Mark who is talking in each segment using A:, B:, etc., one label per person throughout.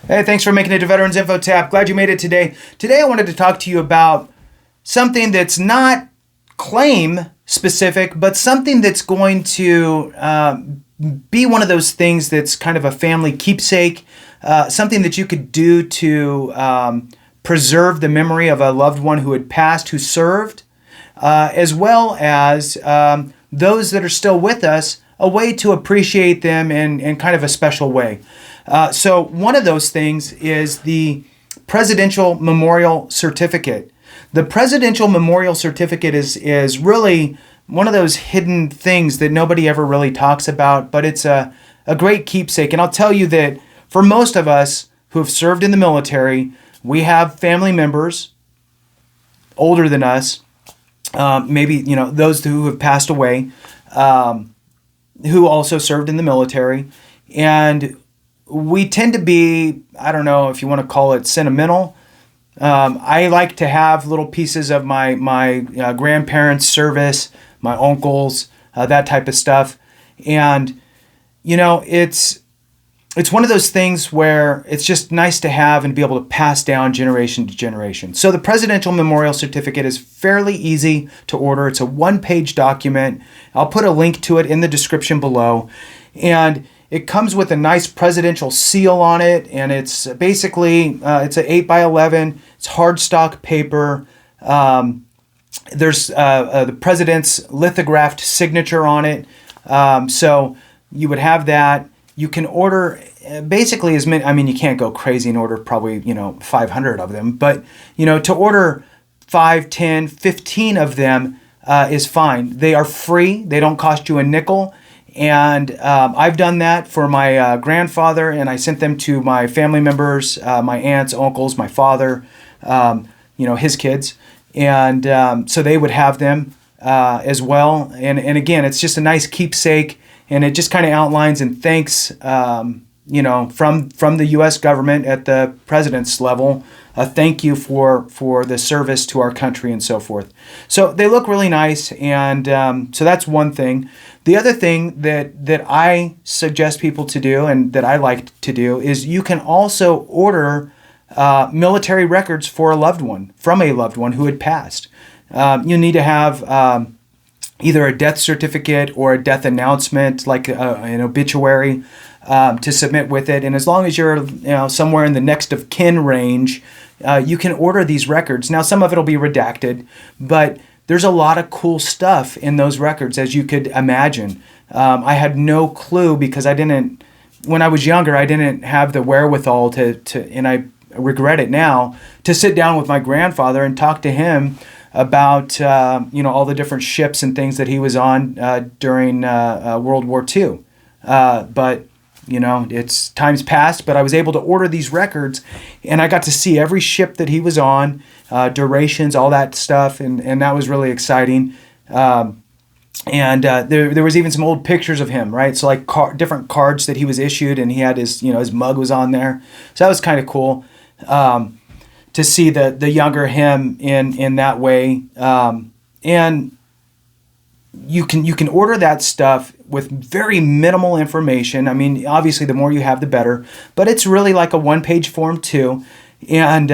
A: Hey, thanks for making it to Veterans Info Tab. Glad you made it today. Today I wanted to talk to you about something that's not claim specific, but something that's going to be one of those things that's kind of a family keepsake, something that you could do to preserve the memory of a loved one who had passed, who served, as well as those that are still with us, a way to appreciate them in kind of a special way. So one of those things is the Presidential Memorial Certificate. The Presidential Memorial Certificate is really one of those hidden things that nobody ever really talks about, but it's a great keepsake. And I'll tell you that for most of us who have served in the military, we have family members older than us, maybe those who have passed away, who also served in the military, and we tend to be, I don't know if you want to call it sentimental. I like to have little pieces of my grandparents' service, my uncles, that type of stuff. And, it's one of those things where it's just nice to have and be able to pass down generation to generation. So the Presidential Memorial Certificate is fairly easy to order. It's a one-page document. I'll put a link to it in the description below. And it comes with a nice presidential seal on it, and it's basically, it's an 8x11. It's hardstock paper. There's the president's lithographed signature on it. So you would have that. You can order basically as many, you can't go crazy and order probably, 500 of them, but, to order 5, 10, 15 of them is fine. They are free. They don't cost you a nickel. And I've done that for my grandfather, and I sent them to my family members, my aunts, uncles, my father, his kids. And so they would have them as well. And again, it's just a nice keepsake, and it just kind of outlines and thanks, from the U.S. government at the president's level, a thank you for the service to our country and so forth. So they look really nice, and so that's one thing. The other thing that I suggest people to do, and that I like to do, is you can also order military records for a loved one, from a loved one who had passed. You need to have either a death certificate or a death announcement, like an obituary, to submit with it. And as long as you're somewhere in the next of kin range, you can order these records. Now, some of it will be redacted, but there's a lot of cool stuff in those records, as you could imagine. I had no clue because when I was younger, I didn't have the wherewithal to, and I regret it now, to sit down with my grandfather and talk to him about, all the different ships and things that he was on during World War II. But it's times past, but I was able to order these records, and I got to see every ship that he was on, durations, all that stuff, and that was really exciting. And there was even some old pictures of him, right? So like different cards that he was issued, and he had his mug was on there. So that was kind of cool to see the younger him in that way. And you can order that stuff with very minimal information. Obviously, the more you have, the better. But it's really like a one-page form too, and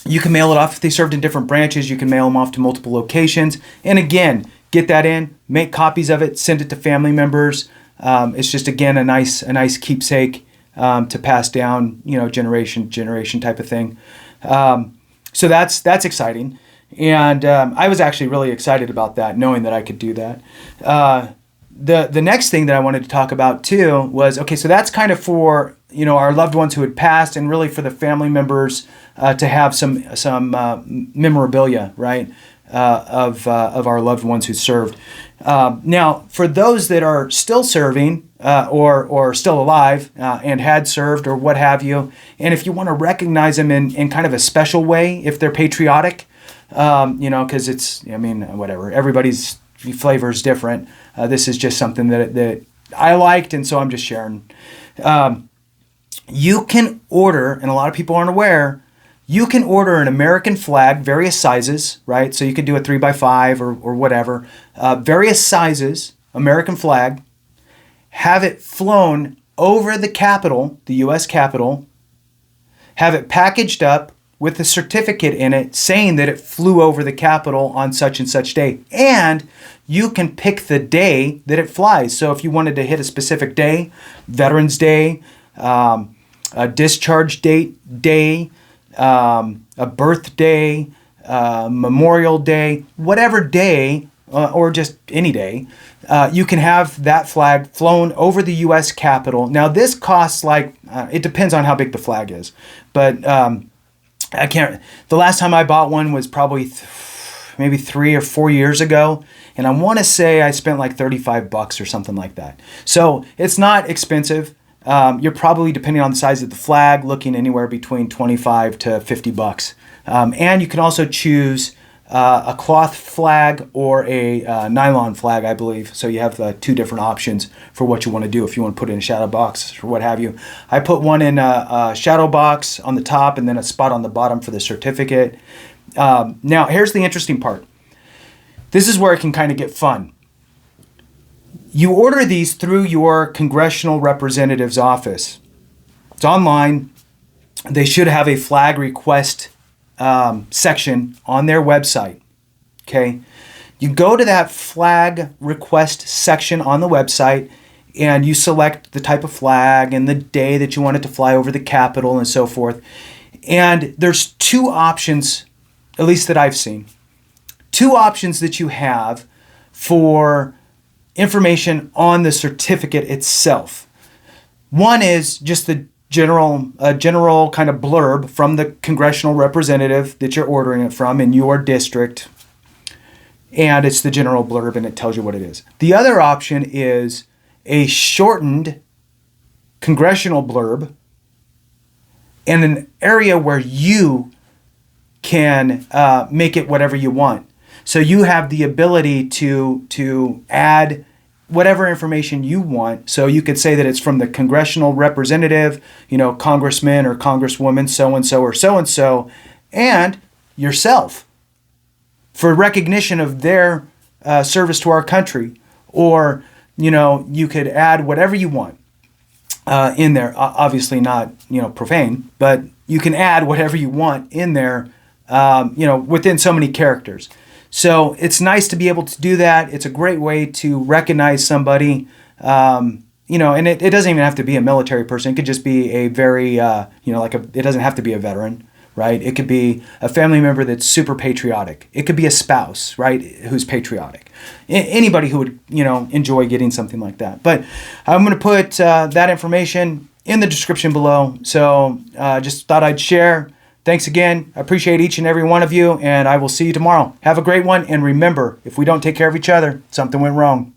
A: you can mail it off if they served in different branches. You can mail them off to multiple locations. And again, get that in, make copies of it, send it to family members. It's just again a nice keepsake to pass down, generation type of thing. So that's exciting. And I was actually really excited about that, knowing that I could do that. The next thing that I wanted to talk about too was, okay, so that's kind of for our loved ones who had passed, and really for the family members to have some memorabilia, right, of our loved ones who served. Now, for those that are still serving or still alive and had served or what have you, and if you want to recognize them in kind of a special way, if they're patriotic, because it's, whatever, everybody's flavor is different. This is just something that I liked, and so I'm just sharing. You can order, and a lot of people aren't aware, you can order an American flag, various sizes, right? So you could do a 3x5 or whatever, various sizes, American flag, have it flown over the Capitol, the U.S. Capitol, have it packaged up with a certificate in it saying that it flew over the Capitol on such and such day. And you can pick the day that it flies. So if you wanted to hit a specific day, Veterans Day, a discharge day, a birthday, Memorial Day, whatever day, or just any day, you can have that flag flown over the U.S. Capitol. Now this costs it depends on how big the flag is, but the last time I bought one was probably maybe 3 or 4 years ago. And I want to say I spent like $35 or something like that. So it's not expensive. You're probably, depending on the size of the flag, looking anywhere between $25 to $50. And you can also choose a cloth flag or a nylon flag, I believe. So you have 2 different options for what you want to do if you want to put it in a shadow box or what have you. I put one in a shadow box on the top and then a spot on the bottom for the certificate. Now, here's the interesting part. This is where it can kind of get fun. You order these through your congressional representative's office. It's online. They should have a flag request section on their website. Okay. You go to that flag request section on the website and you select the type of flag and the day that you want it to fly over the Capitol and so forth. And there's 2 options, at least that I've seen. 2 options that you have for information on the certificate itself. One is just the general kind of blurb from the congressional representative that you're ordering it from in your district. And it's the general blurb and it tells you what it is. The other option is a shortened congressional blurb and an area where you can make it whatever you want. So you have the ability to add whatever information you want. So you could say that it's from the congressional representative, congressman or congresswoman, so-and-so or so-and-so, and yourself for recognition of their service to our country. Or, you could add whatever you want in there. Obviously not, profane, but you can add whatever you want in there, within so many characters. So it's nice to be able to do that. It's a great way to recognize somebody, and it doesn't even have to be a military person. It could just be a very, it doesn't have to be a veteran, right? It could be a family member that's super patriotic. It could be a spouse, right, who's patriotic. Anybody who would, enjoy getting something like that. But I'm going to put that information in the description below. So just thought I'd share. Thanks again. I appreciate each and every one of you, and I will see you tomorrow. Have a great one, and remember, if we don't take care of each other, something went wrong.